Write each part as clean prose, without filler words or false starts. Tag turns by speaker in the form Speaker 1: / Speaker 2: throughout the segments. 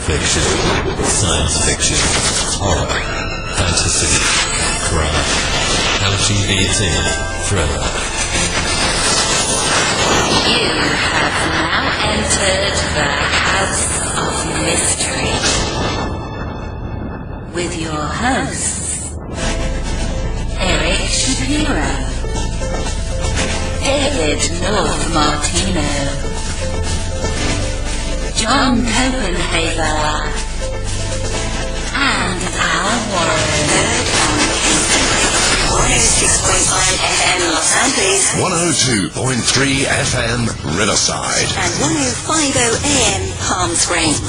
Speaker 1: fiction, science fiction, horror, fantasy, crime, LGBT, thriller.
Speaker 2: You have now entered the House of Mystery with your hosts, Eric Shapiro, David North Martino, John Copenhaver, and Al Warren. 106.5 FM Los Angeles,
Speaker 3: 102.3 FM Riverside,
Speaker 2: and 105.0 AM Palm Springs.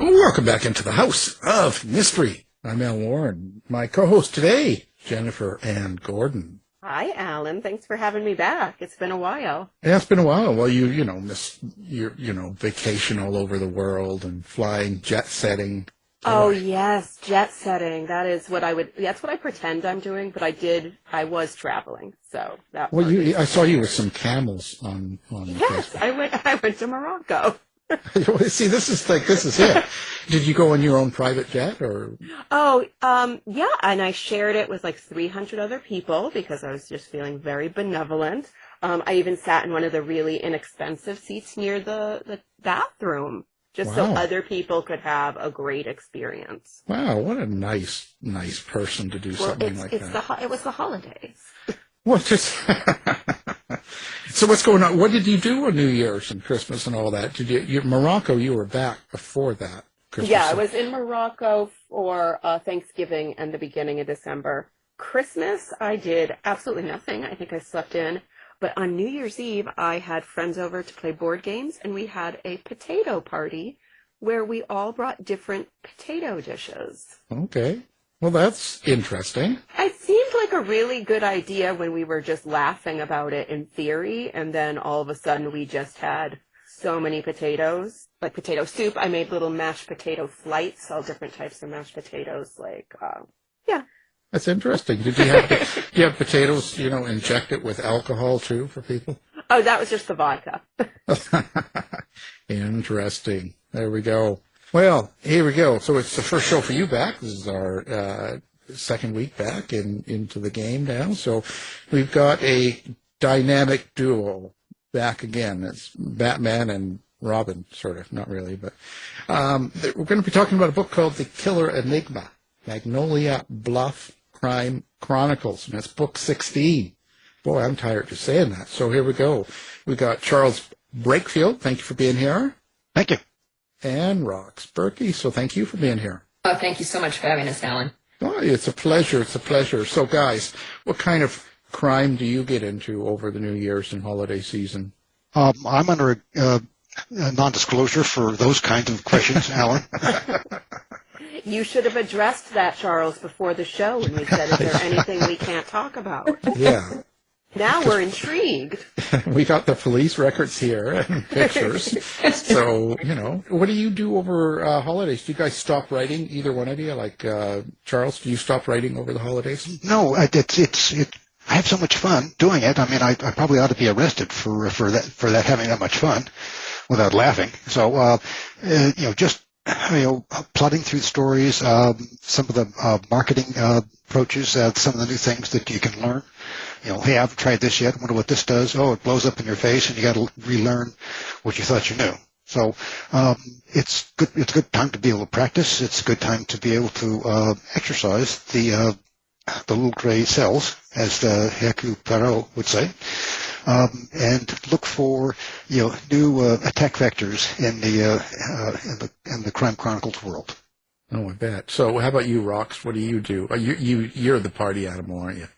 Speaker 4: Welcome back into the House of Mystery. I'm Al Warren. My co-host today, Jennifer Ann Gordon.
Speaker 5: Hi, Alan. Thanks for having me back. It's been a while.
Speaker 4: Yeah, it's been a while. Well, you miss your, vacation all over the world and flying, jet setting.
Speaker 5: Oh, yes, jet setting. That's what I pretend I'm doing, but I was traveling, so that.
Speaker 4: Well, I saw you with some camels on
Speaker 5: Yes,
Speaker 4: Facebook.
Speaker 5: I went to Morocco.
Speaker 4: See, this is it. Did you go on your own private jet or?
Speaker 5: Oh, yeah, and I shared it with like 300 other people because I was just feeling very benevolent. I even sat in one of the really inexpensive seats near the bathroom, just so other people could have a great experience.
Speaker 4: Wow, what a nice person to do something like that.
Speaker 5: It was the holidays.
Speaker 4: Well, so what's going on? What did you do on New Year's and Christmas and all that? Did you Morocco? You were back before that. Christmas.
Speaker 5: Yeah, I was in Morocco for Thanksgiving and the beginning of December. Christmas, I did absolutely nothing. I think I slept in. But on New Year's Eve, I had friends over to play board games, and we had a potato party where we all brought different potato dishes.
Speaker 4: Okay. Well, that's interesting.
Speaker 5: It seemed like a really good idea when we were just laughing about it in theory, and then all of a sudden we just had so many potatoes, like potato soup. I made little mashed potato flights, all different types of mashed potatoes, yeah.
Speaker 4: That's interesting. Did you have potatoes, injected with alcohol too for people?
Speaker 5: Oh, that was just the vodka.
Speaker 4: Interesting. There we go. Well, here we go. So it's the first show for you back. This is our second week back into the game now. So we've got a dynamic duo back again. It's Batman and Robin, sort of. Not really, but we're going to be talking about a book called The Killer Enigma, Magnolia Bluff Crime Chronicles, and it's book 16. Boy, I'm tired just saying that. So here we go. We got Charles Breakfield. Thank you for being here.
Speaker 6: Thank you.
Speaker 4: And Rox Burkey. So thank you for being here.
Speaker 7: Oh, thank you so much for having us, Alan.
Speaker 4: Oh, it's a pleasure. It's a pleasure. So, guys, what kind of crime do you get into over the New Year's and holiday season?
Speaker 6: I'm under a non-disclosure for those kinds of questions, Alan.
Speaker 5: You should have addressed that, Charles, before the show when we said, is there anything we can't talk about?
Speaker 4: Yeah.
Speaker 5: Now we're intrigued.
Speaker 4: We got the police records here and pictures. So, what do you do over holidays? Do you guys stop writing, either one of you? Like, Charles, do you stop writing over the holidays?
Speaker 6: No, I have so much fun doing it. I mean, I probably ought to be arrested for that having that much fun without laughing. So, plotting through stories, some of the marketing approaches, some of the new things that you can learn. Hey, I haven't tried this yet. I wonder what this does. Oh, it blows up in your face, and you got to relearn what you thought you knew. So it's good. It's a good time to be able to practice. It's a good time to be able to exercise the little gray cells, as Hercule Poirot would say, and look for new attack vectors in the Crime Chronicles world.
Speaker 4: Oh, I bet. So, how about you, Rox? What do you do? You're the party animal, aren't you?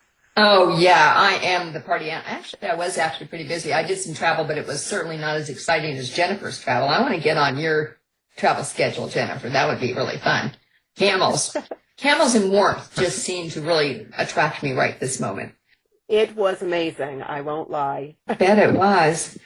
Speaker 7: Oh, yeah, I am the party animal. Actually, I was pretty busy. I did some travel, but it was certainly not as exciting as Jennifer's travel. I want to get on your travel schedule, Jennifer. That would be really fun. Camels and warmth just seem to really attract me right this moment.
Speaker 5: It was amazing. I won't lie.
Speaker 7: I bet it was.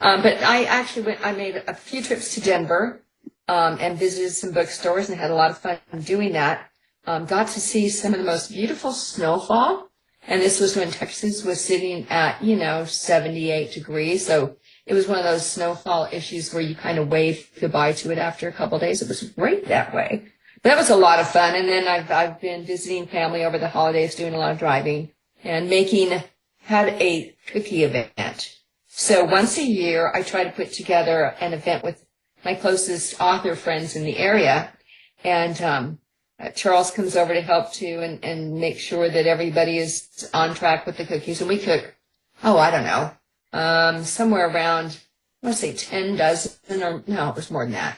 Speaker 7: But I made a few trips to Denver and visited some bookstores and had a lot of fun doing that. Got to see some of the most beautiful snowfall. And this was when Texas was sitting at, 78 degrees. So it was one of those snowfall issues where you kind of wave goodbye to it after a couple of days. It was great that way. But that was a lot of fun. And then I've been visiting family over the holidays, doing a lot of driving and had a cookie event. So once a year, I try to put together an event with my closest author friends in the area. And Charles comes over to help too and make sure that everybody is on track with the cookies. And we cook, I don't know, somewhere around, I want to say 10 dozen, or no, it was more than that.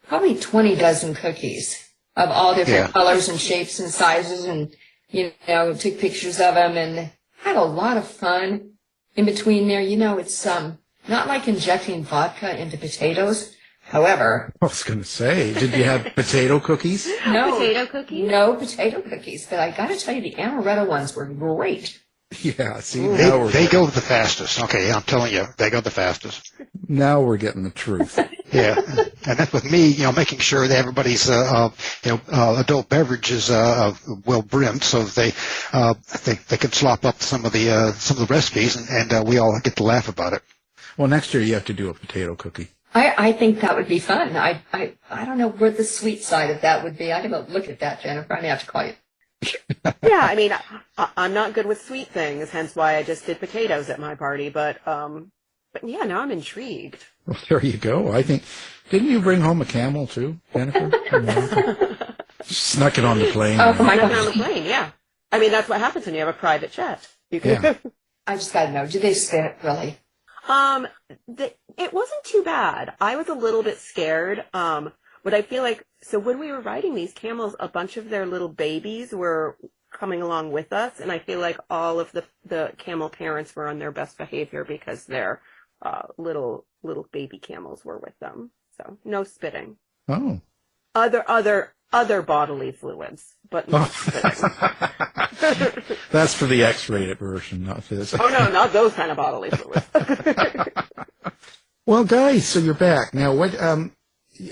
Speaker 7: Probably 20 dozen cookies of all different colors and shapes and sizes, and, took pictures of them and had a lot of fun in between there. It's not like injecting vodka into potatoes. However,
Speaker 4: I was going to say, did you have potato cookies?
Speaker 7: No
Speaker 5: potato cookies.
Speaker 7: No potato cookies, but I got to tell you, the amaretto ones were great.
Speaker 4: Yeah, see,
Speaker 6: they go the fastest. Okay, I'm telling you, they go the fastest.
Speaker 4: Now we're getting the truth.
Speaker 6: Yeah, and that's with me, making sure that everybody's, adult beverage is well brimmed, so they can slop up some of the recipes, and we all get to laugh about it.
Speaker 4: Well, next year you have to do a potato cookie.
Speaker 7: I think that would be fun. I don't know where the sweet side of that would be. I gotta look at that, Jennifer. I may have to call you.
Speaker 5: Yeah, I mean, I'm not good with sweet things, hence why I just did potatoes at my party. But yeah, now I'm intrigued.
Speaker 4: Well, there you go. I think, didn't you bring home a camel too, Jennifer? Snuck it on the plane.
Speaker 7: Oh my
Speaker 5: On the
Speaker 7: gosh.
Speaker 5: plane, yeah. I mean, that's what happens when you have a private jet. You can.
Speaker 4: Yeah.
Speaker 7: I just gotta know, do they spin it really?
Speaker 5: It wasn't too bad. I was a little bit scared. But I feel like, so when we were riding these camels, a bunch of their little babies were coming along with us, and I feel like all of the camel parents were on their best behavior because their little baby camels were with them. So no spitting.
Speaker 4: Oh.
Speaker 5: Other bodily fluids, but no spitting.
Speaker 4: That's for the X-rated version, not this.
Speaker 5: Oh no, not those kind of bodily fluids.
Speaker 4: Well, guys, so you're back now. What?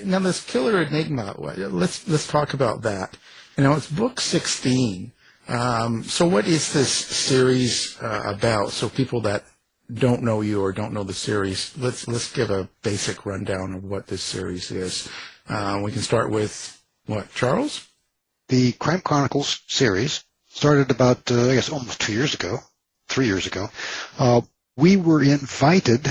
Speaker 4: Now this Killer Enigma. Let's talk about that. It's book 16. So what is this series about? So people that don't know you or don't know the series, let's give a basic rundown of what this series is. We can start with what, Charles?
Speaker 6: The Crime Chronicles series started about, almost 3 years ago. We were invited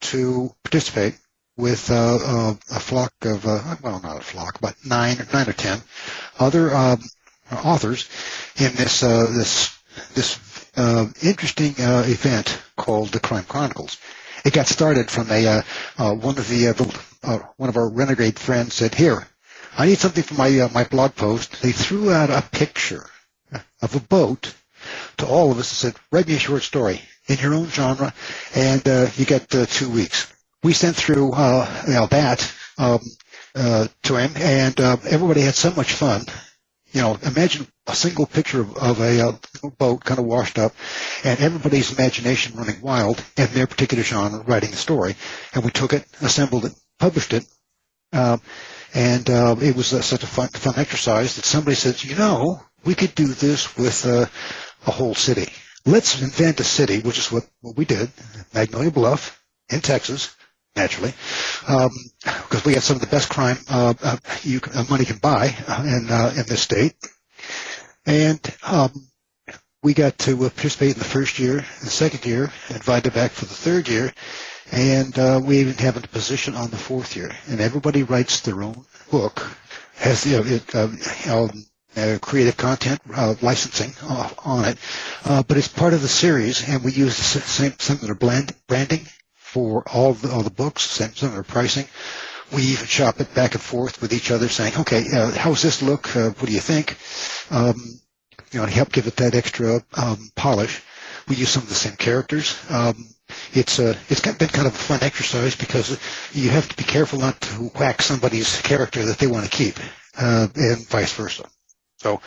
Speaker 6: to participate with a flock of, not a flock, but nine or 10 other authors in this interesting event called the Crime Chronicles. It got started from one of our renegade friends said, "Here, I need something for my blog post." They threw out a picture of a boat to all of us and said, "Write me a short story in your own genre, and you get 2 weeks." We sent through that to him, and everybody had so much fun. Imagine a single picture of a boat kind of washed up, and everybody's imagination running wild in their particular genre, writing a story. And we took it, assembled it, published it, and it was such a fun exercise that somebody said, we could do this with a whole city. Let's invent a city, which is what we did, Magnolia Bluff in Texas. Naturally, because we had some of the best crime money can buy in this state, and we got to participate in the first year, the second year, invited back for the third year, and we even have a position on the fourth year. And everybody writes their own book, has creative content licensing on it, but it's part of the series, and we use the same similar branding for all the books, similar pricing. We even shop it back and forth with each other, saying, "Okay, how's this look? What do you think?" To help give it that extra polish. We use some of the same characters. It's been kind of a fun exercise because you have to be careful not to whack somebody's character that they want to keep, and vice versa. So,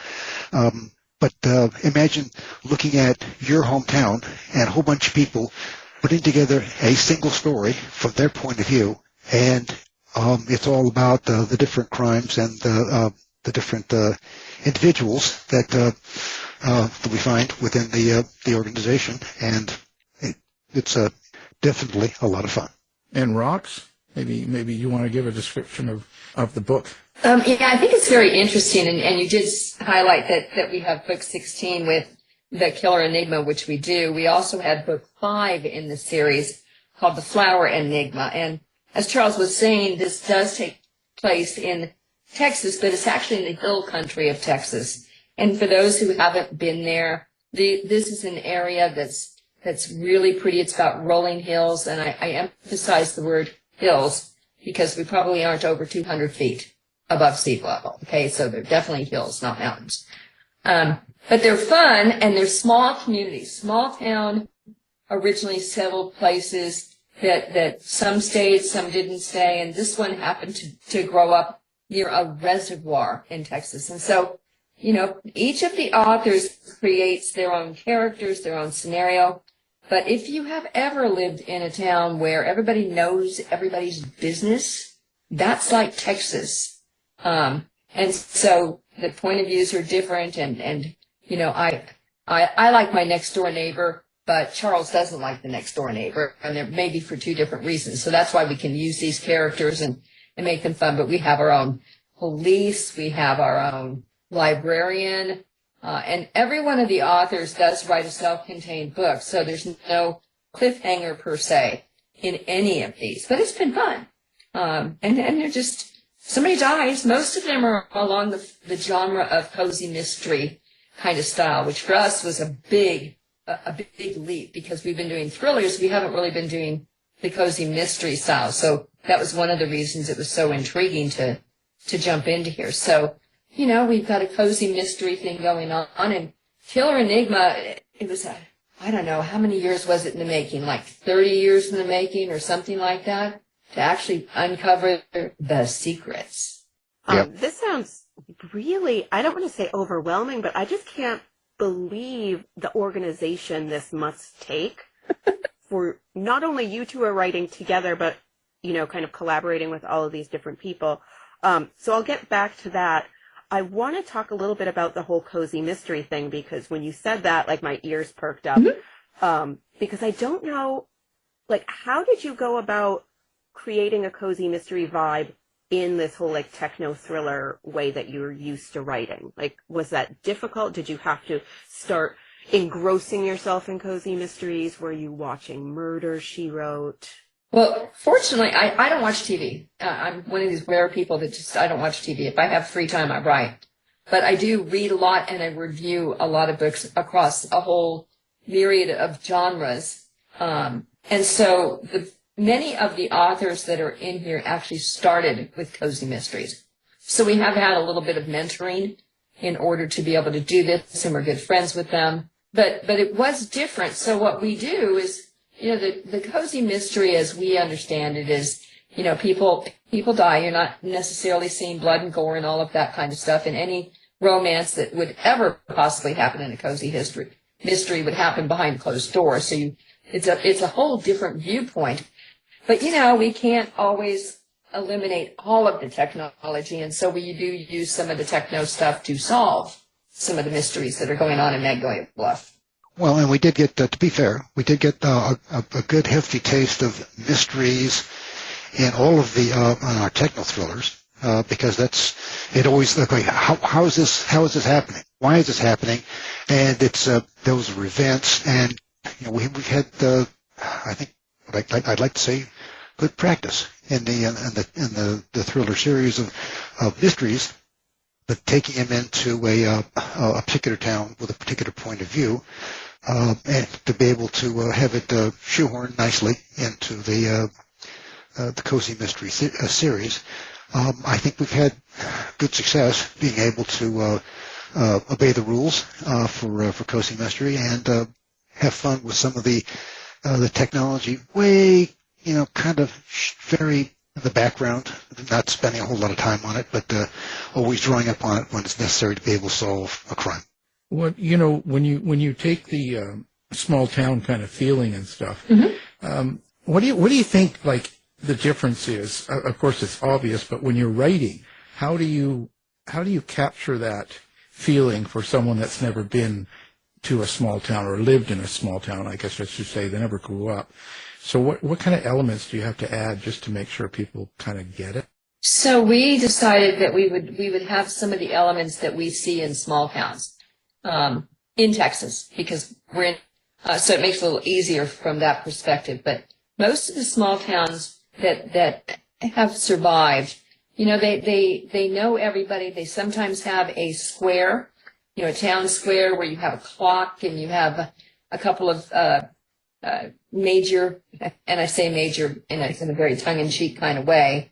Speaker 6: but imagine looking at your hometown and a whole bunch of people putting together a single story from their point of view, and it's all about the different crimes and the different individuals that we find within the organization, and it's definitely a lot of fun.
Speaker 4: And Rox, maybe you want to give a description of the book.
Speaker 7: Yeah, I think it's very interesting, and you did highlight that we have book 16 with the Killer Enigma, which we do. We also had book 5 in the series called The Flower Enigma. And as Charles was saying, this does take place in Texas, but it's actually in the hill country of Texas. And for those who haven't been there, this is an area that's really pretty. It's got rolling hills, and I emphasize the word hills because we probably aren't over 200 feet above sea level. Okay, so they're definitely hills, not mountains. But they're fun, and they're small communities, small town, originally settled places that some stayed, some didn't stay, and this one happened to grow up near a reservoir in Texas. And so, each of the authors creates their own characters, their own scenario. But if you have ever lived in a town where everybody knows everybody's business, that's like Texas. And so the point of views are different, and I like my next door neighbor, but Charles doesn't like the next door neighbor, and they're maybe for 2 different reasons. So that's why we can use these characters and make them fun. But we have our own police, we have our own librarian, and every one of the authors does write a self-contained book. So there's no cliffhanger per se in any of these, but it's been fun. And they're just, somebody dies. Most of them are along the genre of cozy mystery kind of style, which for us was a big leap because we've been doing thrillers. We haven't really been doing the cozy mystery style. So that was one of the reasons it was so intriguing to jump into here. So, we've got a cozy mystery thing going on. And Killer Enigma, it was, I don't know, how many years was it in the making? Like 30 years in the making or something like that? To actually uncover the secrets.
Speaker 5: This sounds really, I don't want to say overwhelming, but I just can't believe the organization this must take for not only you two are writing together, but, kind of collaborating with all of these different people. So I'll get back to that. I want to talk a little bit about the whole cozy mystery thing, because when you said that, like, my ears perked up. Mm-hmm. Because I don't know, like, how did you go about creating a cozy mystery vibe in this whole, like, techno thriller way that you're used to writing? Like, was that difficult? Did you have to start engrossing yourself in cozy mysteries? Were you watching Murder, She Wrote?
Speaker 7: Well, fortunately, I don't watch TV. I'm one of these rare people that I don't watch TV. If I have free time, I write. But I do read a lot, and I review a lot of books across a whole myriad of genres. And so many of the authors that are in here actually started with cozy mysteries. So we have had a little bit of mentoring in order to be able to do this, and we're good friends with them. But it was different. So what we do is, the cozy mystery as we understand it is, people die. You're not necessarily seeing blood and gore and all of that kind of stuff. And any romance that would ever possibly happen in a cozy mystery would happen behind closed doors. So it's a whole different viewpoint. But, we can't always eliminate all of the technology. And so we do use some of the techno stuff to solve some of the mysteries that are going on in Magnolia Bluff.
Speaker 6: Well, and we did get, to be fair, we did get a good hefty taste of mysteries in all of the our techno thrillers, because it always looked like how is this happening? Why is this happening? And it's those are events, and we've had I think I'd like to say good practice in the thriller series of mysteries, but taking them into a particular town with a particular point of view. And to be able to have it shoehorned nicely into the cozy mystery series, I think we've had good success being able to obey the rules for cozy mystery and have fun with some of the technology. Way kind of very in the background, not spending a whole lot of time on it, but always drawing up on it when it's necessary to be able to solve a crime.
Speaker 4: What when you take the small town kind of feeling and stuff,
Speaker 7: Mm-hmm.
Speaker 4: What do you think, like, the difference is? Of course, it's obvious, but when you're writing, how do you capture that feeling for someone that's never been to a small town or lived in a small town? I guess I should say they never grew up. So what kind of elements do you have to add just to make sure people kind of get it?
Speaker 7: So we decided that we would have some of the elements that we see in small towns in Texas, because we're in, so it makes it a little easier from that perspective. But most of the small towns that have survived, they know everybody. They sometimes have a square, a town square where you have a clock and you have a couple of major, and I say major in a very tongue-in-cheek kind of way,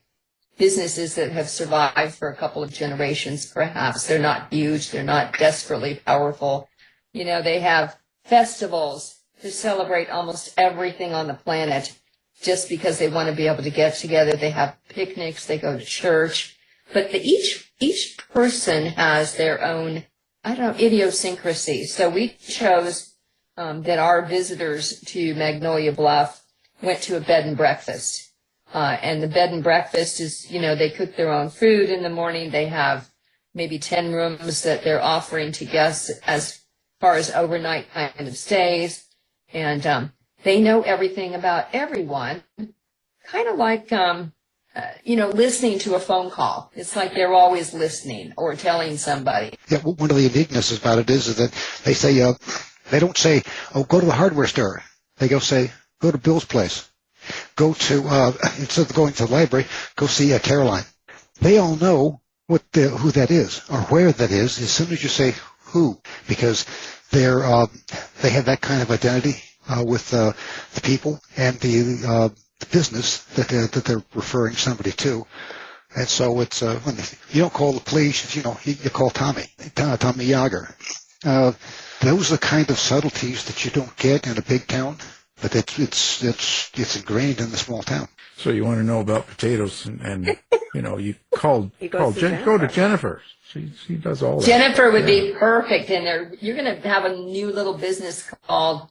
Speaker 7: businesses that have survived for a couple of generations, perhaps. They're not huge. They're not desperately powerful. They have festivals to celebrate almost everything on the planet just because they want to be able to get together. They have picnics. They go to church. But each person has their own, idiosyncrasy. So we chose that our visitors to Magnolia Bluff went to a bed and breakfast. And the bed and breakfast is, they cook their own food in the morning. They have maybe 10 rooms that they're offering to guests as far as overnight kind of stays. And they know everything about everyone, kind of like, listening to a phone call. It's like they're always listening or telling somebody.
Speaker 6: Yeah, one of the enigmas about it is that they say, they don't say, oh, go to the hardware store. They go to Bill's place. Go to, instead of going to the library, go see Caroline. They all know who that is or where that is as soon as you say who, because they have that kind of identity with the people and the business that they're referring somebody to. And so it's when you don't call the police, you call Tommy Yager. Those are the kind of subtleties that you don't get in a big town, but it's ingrained in the small town.
Speaker 4: So you want to know about potatoes, and you go to Jennifer. She does all that.
Speaker 7: Jennifer would be perfect in there. You're going to have a new little business called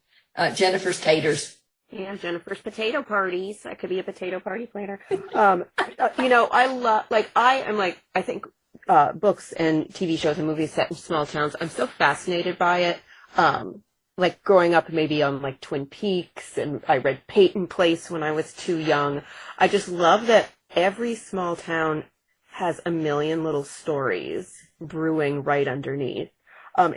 Speaker 7: Jennifer's Taters.
Speaker 5: Yeah, Jennifer's potato parties. I could be a potato party planner. I love, I think books and TV shows and movies set in small towns. I'm so fascinated by it. Growing up maybe on Twin Peaks, and I read Peyton Place when I was too young. I just love that every small town has a million little stories brewing right underneath.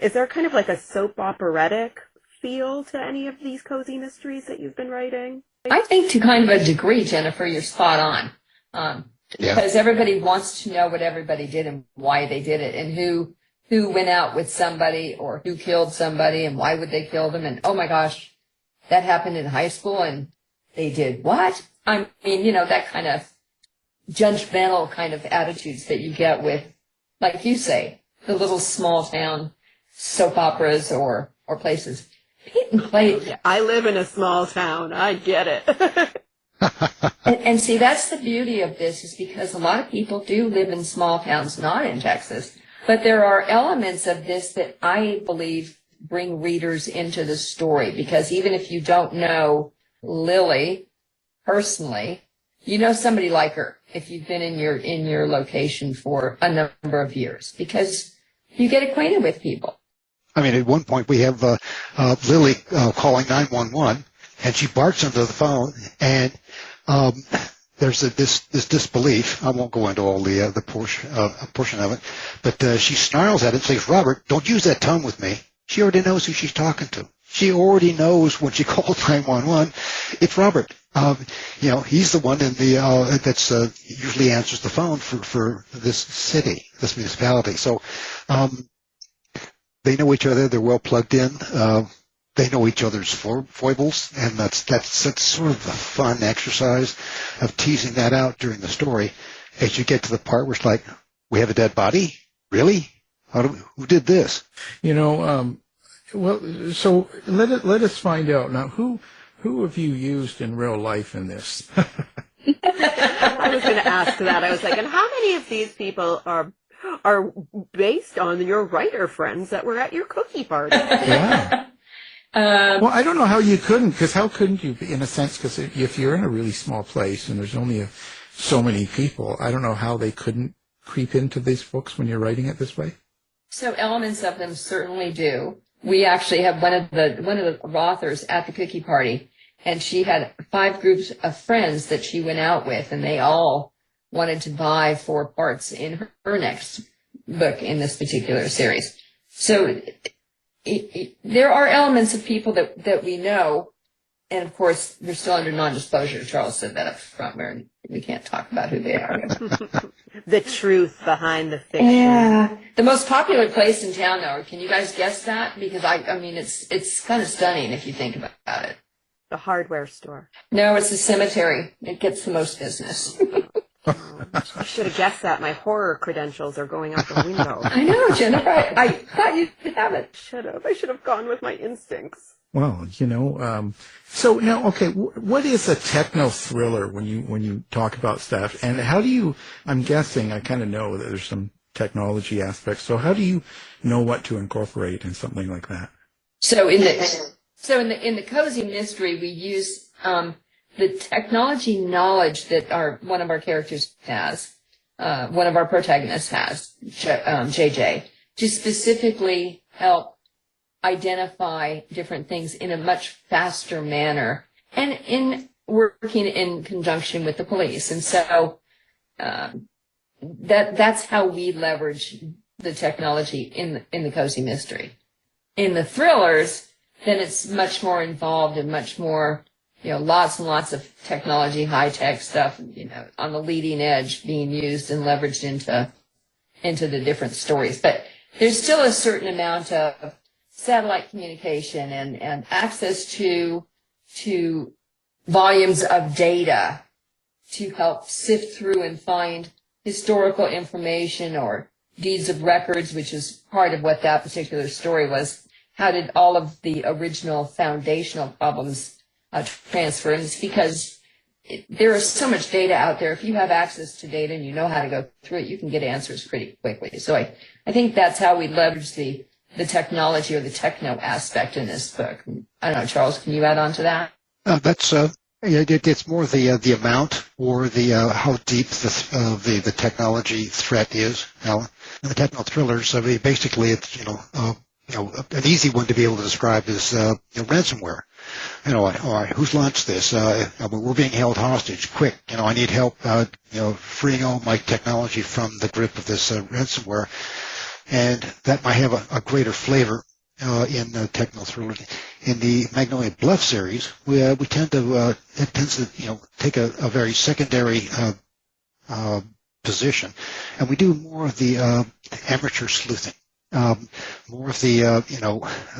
Speaker 5: Is there kind of like a soap operatic feel to any of these cozy mysteries that you've been writing?
Speaker 7: I think to kind of a degree, Jennifer, you're spot on. Because everybody wants to know what everybody did and why they did it, and who went out with somebody or who killed somebody and why would they kill them, and oh my gosh, that happened in high school and they did what? I mean, that kind of judgmental kind of attitudes that you get with, like you say, the little small town soap operas or places. Peyton Place.
Speaker 5: I live in a small town. I get it.
Speaker 7: and see, that's the beauty of this, is because a lot of people do live in small towns, not in Texas. But there are elements of this that I believe bring readers into the story, because even if you don't know Lily personally, you know somebody like her if you've been in your location for a number of years, because you get acquainted with people.
Speaker 6: I mean, at one point we have Lily calling 911, and she barks into the phone, and there's this disbelief. I won't go into all the portion of it, but she snarls at it and says, "Robert, don't use that tone with me." She already knows who she's talking to. She already knows when she calls 911, it's Robert. He's the one in the that's usually answers the phone for this city, this municipality. So they know each other. They're well plugged in. They know each other's foibles, and that's sort of the fun exercise of teasing that out during the story. As you get to the part where it's like, we have a dead body? Really? Who did this?
Speaker 4: Well, so let us find out now. Who have you used in real life in this?
Speaker 5: I was going to ask that. I was like, and how many of these people are based on your writer friends that were at your cookie party?
Speaker 4: Yeah. Well, I don't know how you couldn't, because how couldn't you, in a sense, because if you're in a really small place and there's only so many people, I don't know how they couldn't creep into these books when you're writing it this way.
Speaker 7: So elements of them certainly do. We actually have one of the authors at the cookie party, And she had 5 groups of friends that she went out with, and they all wanted to buy 4 parts in her next book in this particular series. So there are elements of people that we know, and of course, they're still under non-disclosure. Charles said that up front, where we can't talk about who they are.
Speaker 5: The truth behind the fiction.
Speaker 7: Yeah. The most popular place in town, though, can you guys guess that? Because I mean, it's kind of stunning if you think about it.
Speaker 5: The hardware store.
Speaker 7: No, it's the cemetery. It gets the most business.
Speaker 5: I should have guessed that. My horror credentials are going out the window.
Speaker 7: I know, Jennifer. I thought you'd have it.
Speaker 5: I should have gone with my instincts.
Speaker 4: Well, so now, okay, what is a techno thriller when you talk about stuff, and how do you? I'm guessing I kind of know that there's some technology aspects. So how do you know what to incorporate in something like that?
Speaker 7: So in the cozy mystery, we use the technology knowledge that one of our characters has, one of our protagonists has, JJ, to specifically help identify different things in a much faster manner, and in working in conjunction with the police. And so that's how we leverage the technology in the cozy mystery. In the thrillers, then it's much more involved and much more, lots and lots of technology, high-tech stuff, on the leading edge being used and leveraged into the different stories. But there's still a certain amount of satellite communication and access to volumes of data to help sift through and find historical information or deeds of records, which is part of what that particular story was. How did all of the original foundational problems transfer? And it's because there is so much data out there. If you have access to data and you know how to go through it, you can get answers pretty quickly. So I think that's how we leverage the technology or the techno aspect in this book. I don't know, Charles, can you add on to that?
Speaker 6: It's more the amount or the how deep the technology threat is. Now, in the techno thrillers, basically it's an easy one to be able to describe is ransomware. All right, who's launched this? We're being held hostage. Quick, I need help. Freeing all my technology from the grip of this ransomware. And that might have a greater flavor in techno thriller. In the Magnolia Bluff series, we tend to it tends to take a very secondary position, and we do more of the amateur sleuthing, more of the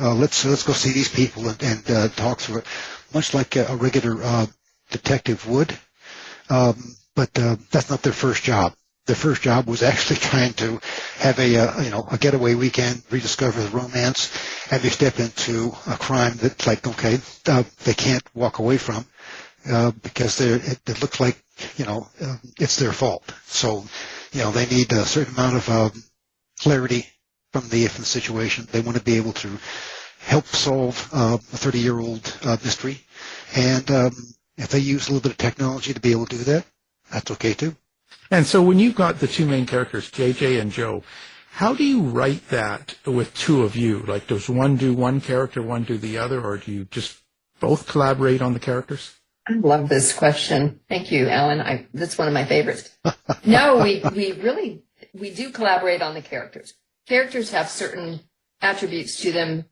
Speaker 6: let's go see these people and talk through it, much like a regular detective would, but that's not their first job. Their first job was actually trying to have a getaway weekend, rediscover the romance, and they step into a crime that's like, they can't walk away from because it looks like, it's their fault. So, they need a certain amount of clarity from the situation. They want to be able to help solve a 30-year-old mystery. And if they use a little bit of technology to be able to do that, that's okay too.
Speaker 4: And so when you've got the two main characters, JJ and Joe, how do you write that with two of you? Like, does one do one character, one do the other, or do you just both collaborate on the characters?
Speaker 7: I love this question. Thank you, Alan. That's one of my favorites. No, we do collaborate on the characters. Characters have certain attributes to them.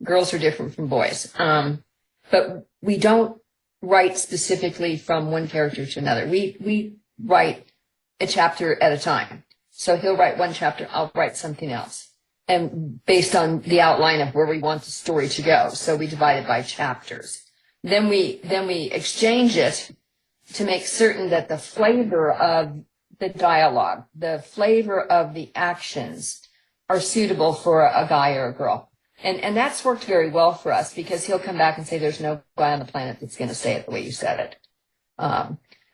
Speaker 7: Girls are different from boys. But we don't write specifically from one character to another. We write a chapter at a time. So he'll write one chapter, I'll write something else. And based on the outline of where we want the story to go. So we divide it by chapters. Then we exchange it to make certain that the flavor of the dialogue, the flavor of the actions are suitable for a guy or a girl. And that's worked very well for us because he'll come back and say, there's no guy on the planet that's going to say it the way you said it.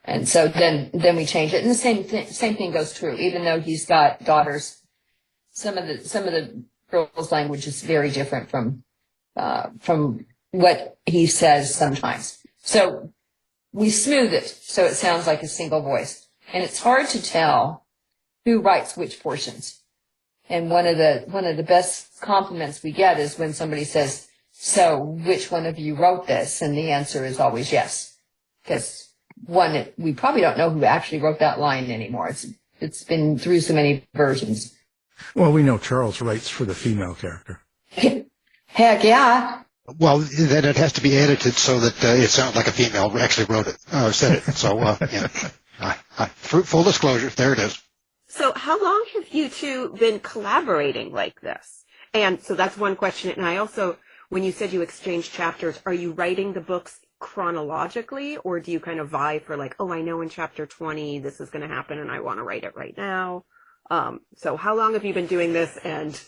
Speaker 7: And so then we change it. And the same thing goes true, even though he's got daughters. Some of the girls' language is very different from what he says sometimes. So we smooth it so it sounds like a single voice. And it's hard to tell who writes which portions. And one of the best compliments we get is when somebody says, So which one of you wrote this? And the answer is always yes. Because one, we probably don't know who actually wrote that line anymore. It's been through so many versions.
Speaker 4: Well, we know Charles writes for the female character.
Speaker 7: Heck yeah.
Speaker 6: Well, then it has to be edited so that it sounds like a female actually wrote it, said it. So, full disclosure, there it is.
Speaker 5: So how long have you two been collaborating like this? And so that's one question. And I also, when you said you exchange chapters, are you writing the books chronologically, or do you kind of vie for like, oh, I know in chapter 20 this is going to happen and I want to write it right now? So how long have you been doing this, and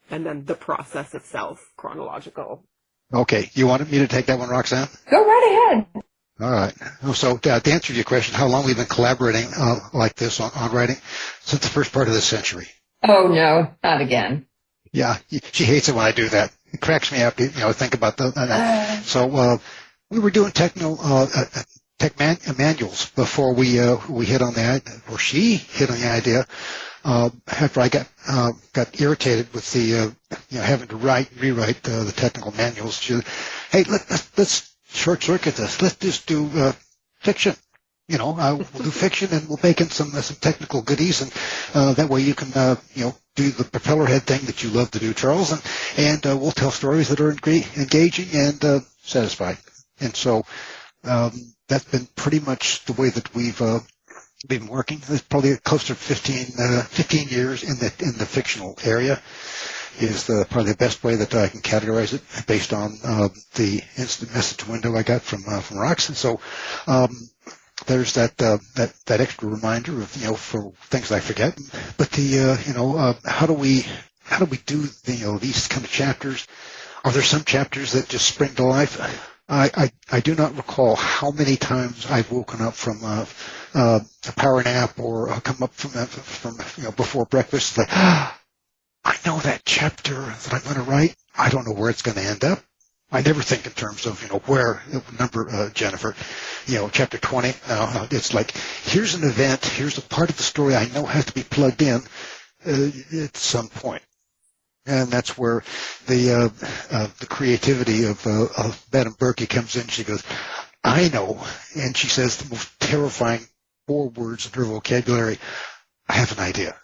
Speaker 5: then the process itself, chronological?
Speaker 6: Okay, you wanted me to take that one, Roxanne?
Speaker 7: Go right ahead.
Speaker 6: All right. So to answer your question, how long we've been collaborating like this on writing? Since the first part of this century.
Speaker 7: Oh, no, not again.
Speaker 6: Yeah, she hates it when I do that. It cracks me up, think about that. So we were doing tech manuals before we hit on the, or she hit on the idea. After I got irritated with the having to rewrite the technical manuals. She, hey, let's short circuit this. Let's just do fiction. We'll do fiction and we'll bake in some technical goodies, and that way you can do the propeller head thing that you love to do, Charles, and we'll tell stories that are engaging and satisfying. And so that's been pretty much the way that we've been working. It's probably close to 15 years in the fictional area is probably the best way that I can categorize it based on the instant message window I got from Rox. And so there's that extra reminder of for things I forget. But how do we do these kind of chapters? Are there some chapters that just spring to life? I do not recall how many times I've woken up from a power nap or come up from before breakfast. Like, I know that chapter that I'm going to write. I don't know where it's going to end up. I never think in terms of where number Jennifer, chapter 20. It's like here's an event, here's a part of the story I know has to be plugged in at some point. And that's where the creativity of Madame Burkey comes in. She goes, I know. And she says the most terrifying 4 words in her vocabulary. I have an idea.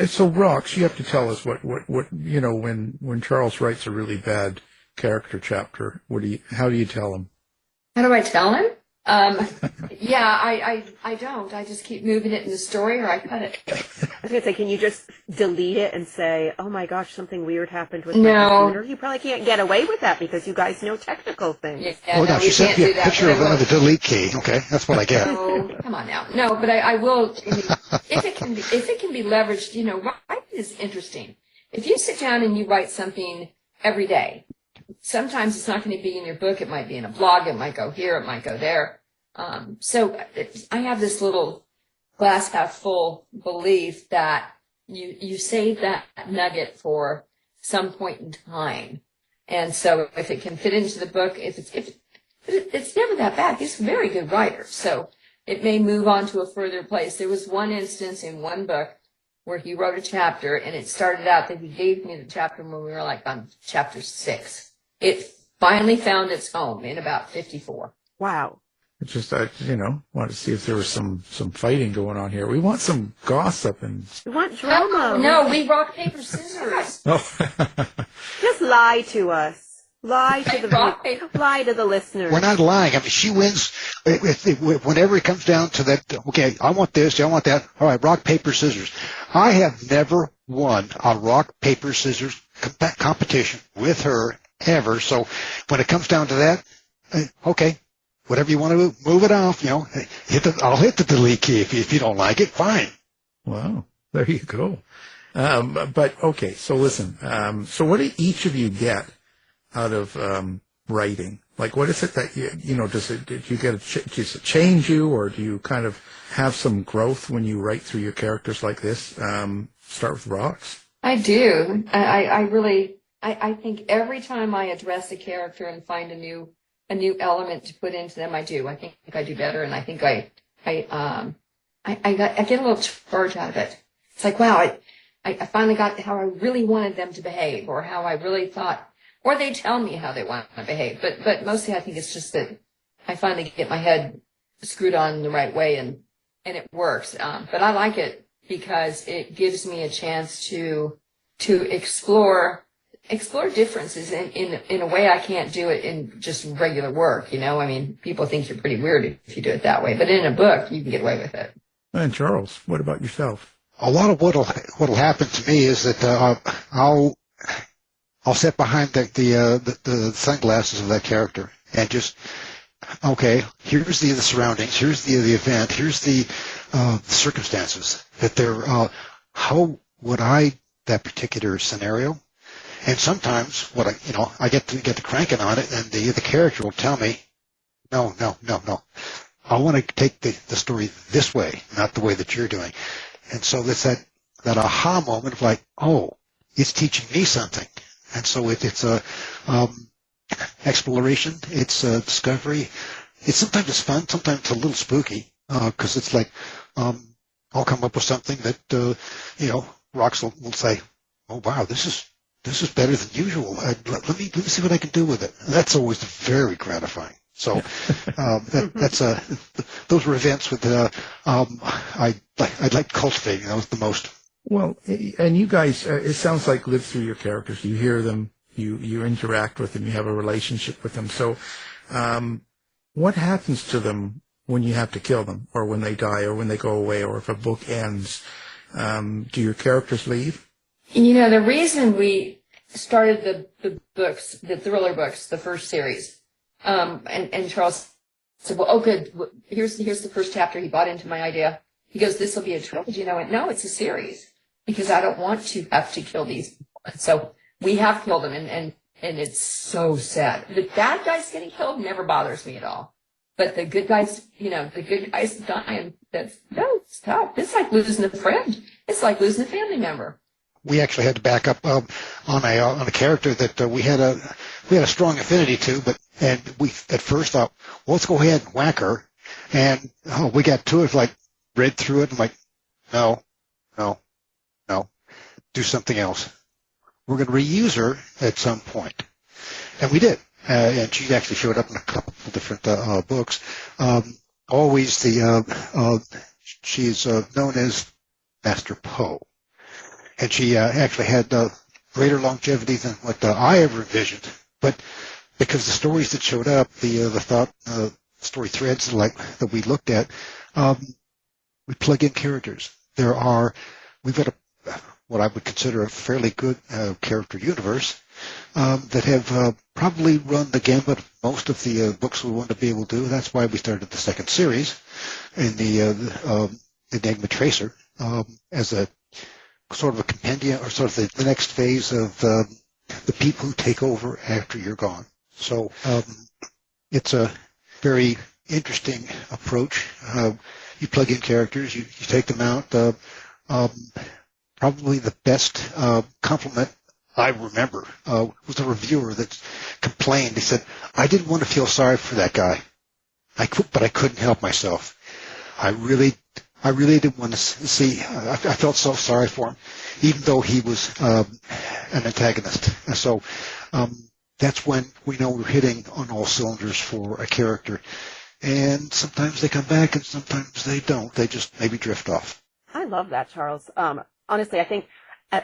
Speaker 4: So, Rox, you have to tell us what when Charles writes a really bad character chapter, how do you tell him?
Speaker 7: How do I tell him? I don't. I just keep moving it in the story, or I cut it.
Speaker 5: I was going to say, can you just delete it and say, oh my gosh, something weird happened with
Speaker 7: my
Speaker 5: computer? You probably can't get away with that because you guys know technical things.
Speaker 7: Yeah,
Speaker 6: she sent me a picture of the delete key. Okay, that's what I get.
Speaker 7: No, come on now. No, but I will. If it can be leveraged, writing is interesting. If you sit down and you write something every day, sometimes it's not going to be in your book. It might be in a blog. It might go here. It might go there. So I have this little glass half full belief that you save that nugget for some point in time. And so if it can fit into the book, if it's never that bad. He's a very good writer. So it may move on to a further place. There was one instance in one book where he wrote a chapter, and it started out that he gave me the chapter when we were like on chapter 6. It finally found its home in about 54.
Speaker 5: Wow.
Speaker 4: It's just, want to see if there was some fighting going on here. We want some gossip and...
Speaker 5: We want drama.
Speaker 7: No, we rock, paper, scissors.
Speaker 4: Oh.
Speaker 5: Just lie to us. Lie to the listeners.
Speaker 6: We're not lying. I mean, she wins whenever it comes down to that. Okay, I want this. I want that. All right, rock, paper, scissors. I have never won a rock, paper, scissors competition with her ever. So when it comes down to that, okay, whatever you want to do, move it off. I'll hit the delete key if you don't like it. Fine.
Speaker 4: Wow, there you go. But okay, so listen. So what do each of you get out of writing? Like, what is it that does it change you, or do you kind of have some growth when you write through your characters like this? Start with Rox.
Speaker 7: I do. I think every time I address a character and find a new element to put into them, I do. I think I do better, and I think I get a little charge out of it. It's like, wow, I finally got how I really wanted them to behave, or how I really thought, or they tell me how they want to behave. But mostly I think it's just that I finally get my head screwed on the right way and it works. But I like it because it gives me a chance to explore differences in a way I can't do it in just regular work. I mean, people think you're pretty weird if you do it that way, but in a book, you can get away with it.
Speaker 4: And Charles, what about yourself?
Speaker 6: A lot of what'll happen to me is that I'll sit behind the sunglasses of that character and just, okay, here's the surroundings, here's the event, here's the circumstances that they're. How would I that particular scenario? And sometimes I get to cranking on it, and the character will tell me, no. I want to take the story this way, not the way that you're doing. And so it's that aha moment of like, oh, it's teaching me something. And so it's a exploration, it's a discovery. Sometimes it's fun, sometimes it's a little spooky, because it's like I'll come up with something that Rox will say, oh wow, this is better than usual. Let me see what I can do with it. And that's always very gratifying. So those were events with I'd like cultivating those the most.
Speaker 4: Well, and you guys, it sounds like live through your characters. You hear them, you interact with them, you have a relationship with them. So, what happens to them when you have to kill them, or when they die, or when they go away, or if a book ends? Do your characters leave?
Speaker 7: The reason we started the books, the thriller books, the first series, and Charles said, well, oh, good. Here's the first chapter. He bought into my idea. He goes, this will be a trilogy. And I went, no, it's a series, because I don't want to have to kill these people. And so we have killed them, and it's so sad. The bad guys getting killed never bothers me at all. But the good guys, the good guys dying, stop. It's like losing a friend. It's like losing a family member.
Speaker 6: We actually had to back up on a character that we had a strong affinity to, and we at first thought, well, let's go ahead and whack her, and we got to it, like read through it, and like, no, do something else. We're going to reuse her at some point, and we did, and she actually showed up in a couple of different books. Always she's known as Master Poe. And she actually had greater longevity than what I ever envisioned. But because the stories that showed up, the thought story threads that we looked at, we plug in characters. We've got what I would consider a fairly good character universe that have probably run the gambit of most of the books we want to be able to do. That's why we started the second series in the Enigma Tracer as a sort of a compendium, or sort of the next phase of the people who take over after you're gone. So it's a very interesting approach. You plug in characters, you take them out. Probably the best compliment I remember was a reviewer that complained. He said, I didn't want to feel sorry for that guy, but I couldn't help myself. I really didn't want to see. I felt so sorry for him, even though he was an antagonist. And so that's when we know we're hitting on all cylinders for a character. And sometimes they come back, and sometimes they don't. They just maybe drift off.
Speaker 5: I love that, Charles. Honestly, I think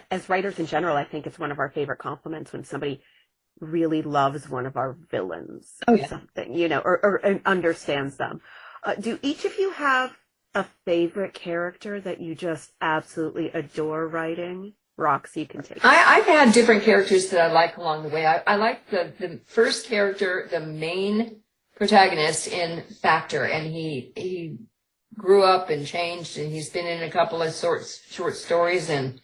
Speaker 5: as writers in general, I think it's one of our favorite compliments when somebody really loves one of our villains or something, or understands them. Do each of you have a favorite character that you just absolutely adore writing? Roxy, you can take it.
Speaker 7: I've had different characters that I like along the way. I like the first character, the main protagonist in Factor, and he grew up and changed, and he's been in a couple of short stories, and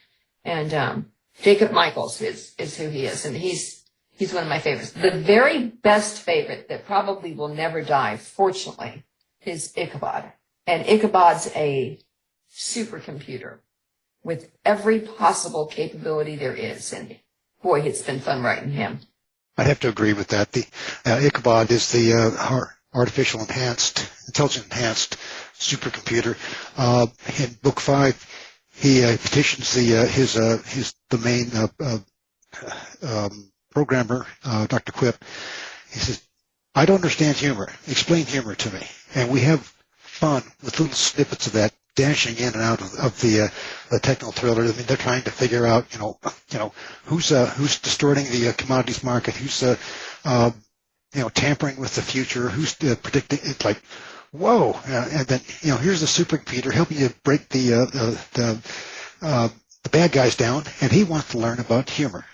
Speaker 7: Jacob Michaels is who he is, and he's one of my favorites. The very best favorite that probably will never die, fortunately, is Ichabod. And Ichabod's a supercomputer with every possible capability there is. And boy, it's been fun writing him.
Speaker 6: I'd have to agree with that. The Ichabod is the intelligent enhanced supercomputer. In book 5, he petitions the main programmer, Dr. Quip, he says, I don't understand humor. Explain humor to me. And we have fun with little snippets of that dashing in and out of the technical thriller. I mean, they're trying to figure out, who's distorting the commodities market, who's tampering with the future, who's predicting. It's like, whoa! And then here's the supercomputer helping you break the bad guys down, and he wants to learn about humor.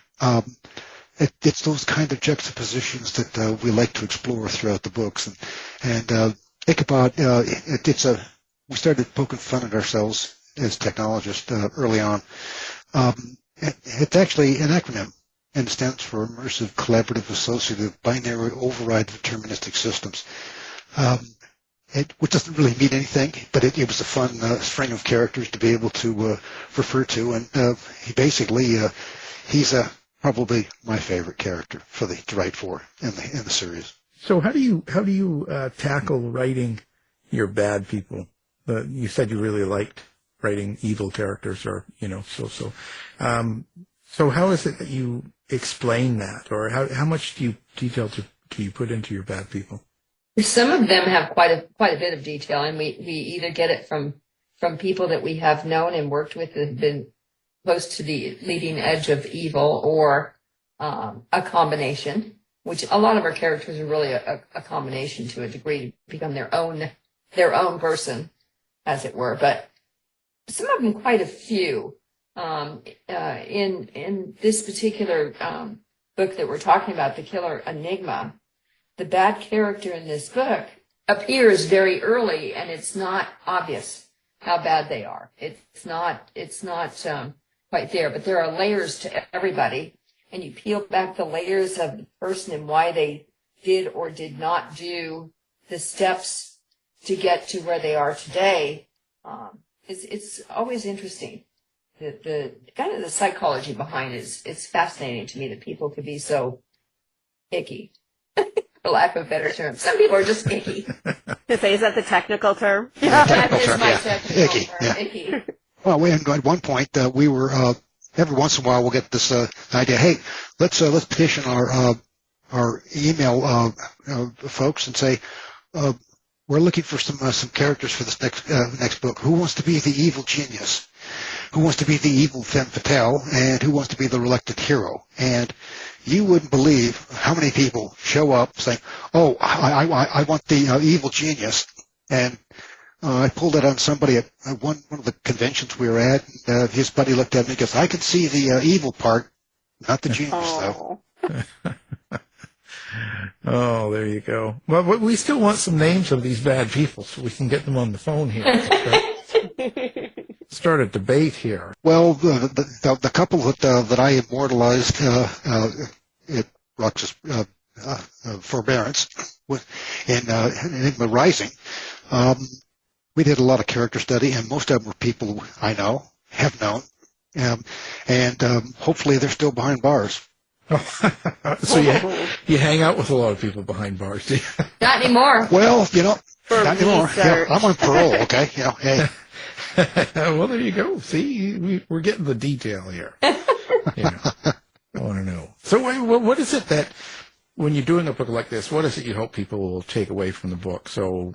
Speaker 6: It's those kind of juxtapositions that we like to explore throughout the books, and think about we started poking fun at ourselves as technologists early on. It's actually an acronym, and it stands for Immersive Collaborative Associative Binary Override Deterministic Systems. Which doesn't really mean anything, but it was a fun string of characters to be able to refer to, and he's probably my favorite character to write for in the series.
Speaker 4: So how do you tackle writing your bad people? You said you really liked writing evil characters, or so. So how is it that you explain that, or how much detail do you put into your bad people?
Speaker 7: Some of them have quite a bit of detail, and we either get it from people that we have known and worked with that have been close to the leading edge of evil, or a combination, which a lot of our characters are really a combination to a degree, to become their own person, as it were. But some of them, quite a few. In this particular book that we're talking about, The Killer Enigma, the bad character in this book appears very early, and it's not obvious how bad they are. It's not quite there, but there are layers to everybody, and you peel back the layers of the person and why they did or did not do the steps to get to where they are today. It's always interesting. The kind of the psychology behind it it's fascinating to me that people could be so icky. For lack of a better term. Some people are just icky.
Speaker 5: To say, is that the technical term?
Speaker 7: Yeah, that is my technical
Speaker 6: icky,
Speaker 7: term.
Speaker 6: yeah.
Speaker 7: Icky.
Speaker 6: Well, at one point we were every once in a while we'll get this idea. Hey, let's petition our email folks and say we're looking for some characters for this next book. Who wants to be the evil genius? Who wants to be the evil femme fatale? And who wants to be the reluctant hero? And you wouldn't believe how many people show up saying, "Oh, I want the evil genius." And I pulled it on somebody at one of the conventions we were at. His buddy looked at me and goes, "I can see the evil part, not the genius, though."
Speaker 4: Oh, there you go. Well, we still want some names of these bad people so we can get them on the phone here. Start a debate here.
Speaker 6: Well, the couple that I immortalized at Rox's forbearance in Enigma Rising, we did a lot of character study, and most of them were people I know, have known, and hopefully they're still behind bars.
Speaker 4: So you hang out with a lot of people behind bars, do you?
Speaker 7: Not anymore.
Speaker 6: Well, not anymore. I'm on parole, okay? Hey.
Speaker 4: Well, there you go. See, we're getting the detail here. I want to know. So, what is it that, when you're doing a book like this, what is it you hope people will take away from the book? So,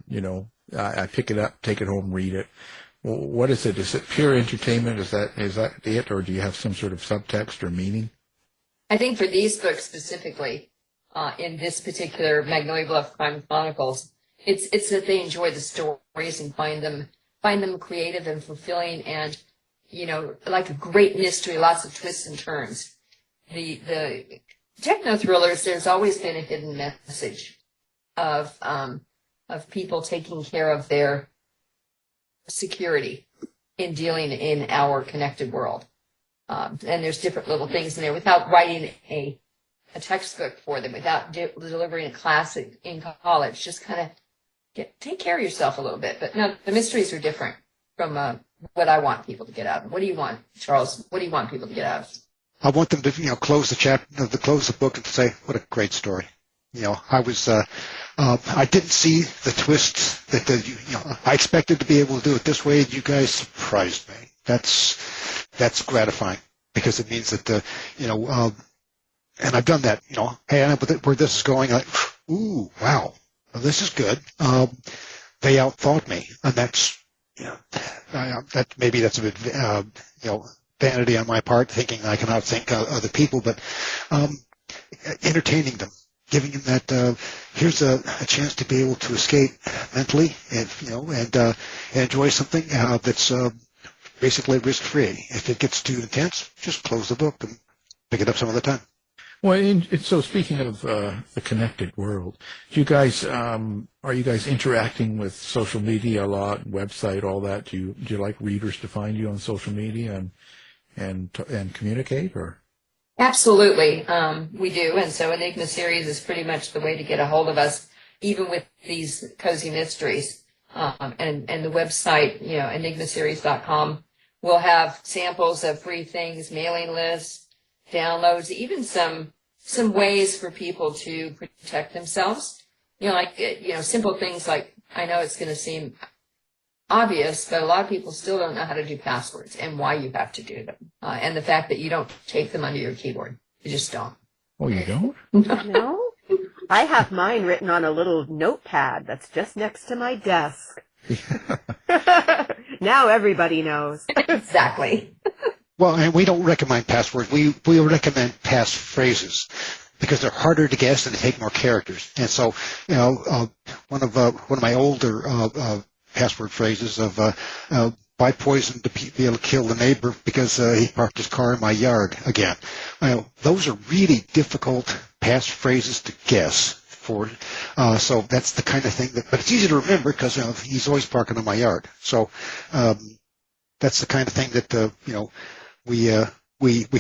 Speaker 4: I pick it up, take it home, read it. What is it? Is it pure entertainment? Is that it, or do you have some sort of subtext or meaning?
Speaker 7: I think for these books specifically, in this particular Magnolia Bluff Crime Chronicles, it's that they enjoy the stories and find them creative and fulfilling, and like a great mystery, lots of twists and turns. The techno thrillers, there's always been a hidden message of people taking care of their security in dealing in our connected world. And there's different little things in there without writing a textbook for them, without delivering a class in college. Just kind of take care of yourself a little bit. But no, the mysteries are different from what I want people to get out of. What do you want, Charles? What do you want people to get out of?
Speaker 6: I want them to close the chapter, close the book, and say, "What a great story." I was I didn't see the twists that I expected to be able to do it this way. You guys surprised me. That's gratifying, because it means that I've done that, hey, I know where this is going. Like, ooh, wow, well, this is good. They outthought me, and that's, that maybe that's a bit, vanity on my part, thinking I can outthink other people, but entertaining them, giving them that here's a chance to be able to escape mentally, and and enjoy something that's basically risk-free. If it gets too intense, just close the book and pick it up some other time.
Speaker 4: Well, so speaking of the connected world, do you guys are you guys interacting with social media a lot, website, all that? Do you like readers to find you on social media and communicate, or?
Speaker 7: Absolutely, we do, and so Enigma series is pretty much the way to get a hold of us, even with these cozy mysteries. And the website, enigmaseries.com, will have samples of free things, mailing lists, downloads, even some ways for people to protect themselves. Simple things like, I know it's going to seem obvious, but a lot of people still don't know how to do passwords and why you have to do them. And the fact that you don't tape them under your keyboard. You just don't.
Speaker 4: Oh, you don't?
Speaker 5: No? I have mine written on a little notepad that's just next to my desk. Now everybody knows.
Speaker 7: Exactly.
Speaker 6: Well, and we don't recommend passwords. We recommend passphrases because they're harder to guess and they take more characters. And so, one of my older password phrases of buy poison to be able to kill the neighbor because he parked his car in my yard again. Those are really difficult passphrases to guess for. So that's the kind of thing but it's easy to remember because he's always parking in my yard. So that's the kind of thing that we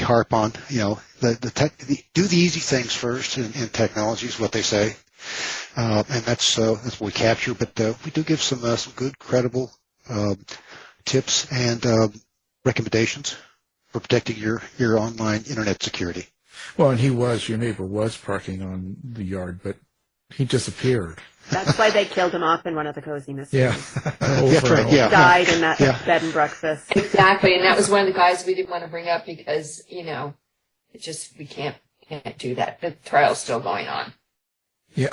Speaker 6: harp on. Do the easy things first in technology is what they say. And that's what we capture, but we do give some good, credible tips and recommendations for protecting your online internet security.
Speaker 4: Well, and your neighbor was parking on the yard, but he disappeared.
Speaker 5: That's why they killed him off in one of the cozy mysteries.
Speaker 4: Yeah.
Speaker 6: That's right, yeah.
Speaker 5: Died in that bed and breakfast.
Speaker 7: Exactly, and that was one of the guys we didn't want to bring up because, we can't do that. The trial's still going on.
Speaker 4: Yeah.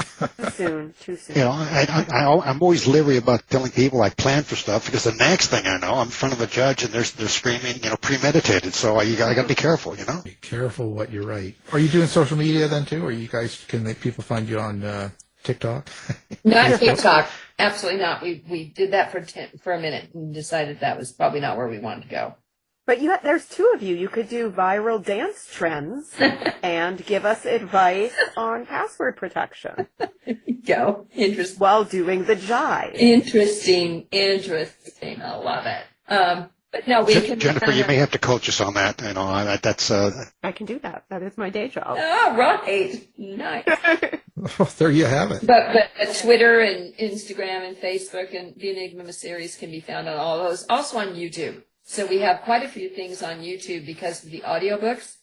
Speaker 5: Too soon.
Speaker 6: I'm always leery about telling people I plan for stuff because the next thing I know, I'm in front of a judge and they're screaming, premeditated. So I got to be careful,
Speaker 4: Be careful what you write. Are you doing social media then too? Or you guys can people find you on TikTok?
Speaker 7: Not TikTok. Absolutely not. We did that for a minute and decided that was probably not where we wanted to go.
Speaker 5: But there's two of you. You could do viral dance trends and give us advice on password protection.
Speaker 7: Go. Interesting.
Speaker 5: While doing the jive.
Speaker 7: Interesting. I love it. But no, we can.
Speaker 6: Jennifer, you may have to coach us on that. That's.
Speaker 5: I can do that. That is my day job.
Speaker 7: Oh, right. Nice.
Speaker 4: Well, there you have it.
Speaker 7: But Twitter and Instagram and Facebook and the Enigma series can be found on all those. Also on YouTube. So we have quite a few things on YouTube because of the audiobooks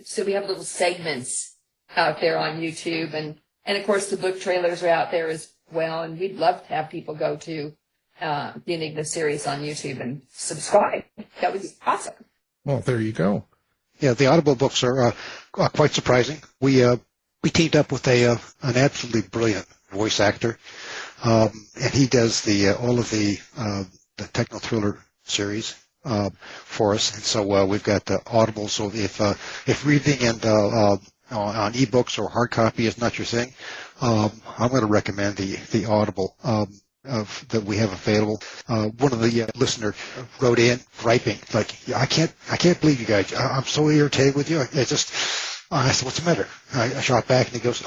Speaker 7: so we have little segments out there on YouTube and of course the book trailers are out there as well, and we'd love to have people go to the Enigma series on YouTube and subscribe. That would be awesome.
Speaker 4: Well, there you go.
Speaker 6: Yeah, the Audible books are quite surprising. We teamed up with an absolutely brilliant voice actor, and he does all of the techno thriller series for us, and so we've got Audible. So if reading and on ebooks or hard copy is not your thing, I'm going to recommend the Audible that we have available. One of the listener wrote in griping, like, I can't believe you guys. I'm so irritated with you. I said, what's the matter? I shot back, and he goes,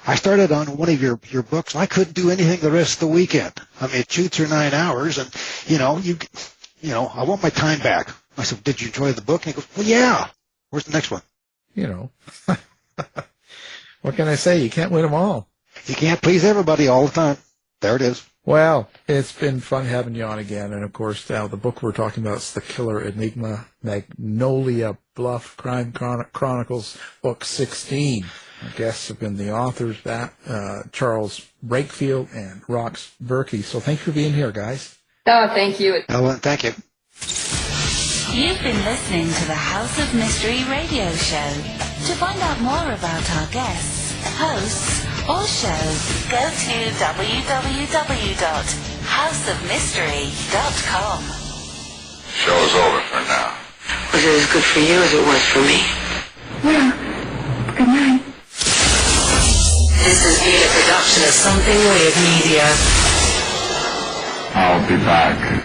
Speaker 6: I started on one of your books. I couldn't do anything the rest of the weekend. I mean, it chewed through 9 hours, and I want my time back. I said, did you enjoy the book? And he goes, well, yeah. Where's the next one?
Speaker 4: What can I say? You can't win them all.
Speaker 6: You can't please everybody all the time. There it is.
Speaker 4: Well, it's been fun having you on again. And, of course, now the book we're talking about is The Killer Enigma, Magnolia Bluff Crime Chronicles, Book 16. Our guests have been the authors, Charles Breakfield and Rox Burkey. So thanks for being here, guys.
Speaker 7: Oh, thank you.
Speaker 6: Ellen, thank you.
Speaker 2: You've been listening to the House of Mystery radio show. To find out more about our guests, hosts, or shows, go to www.houseofmystery.com.
Speaker 3: Show's over for now.
Speaker 2: Was it as good for you as it was for me? Well, good night. This has been a production of Something Weird Media.
Speaker 3: I'll be back.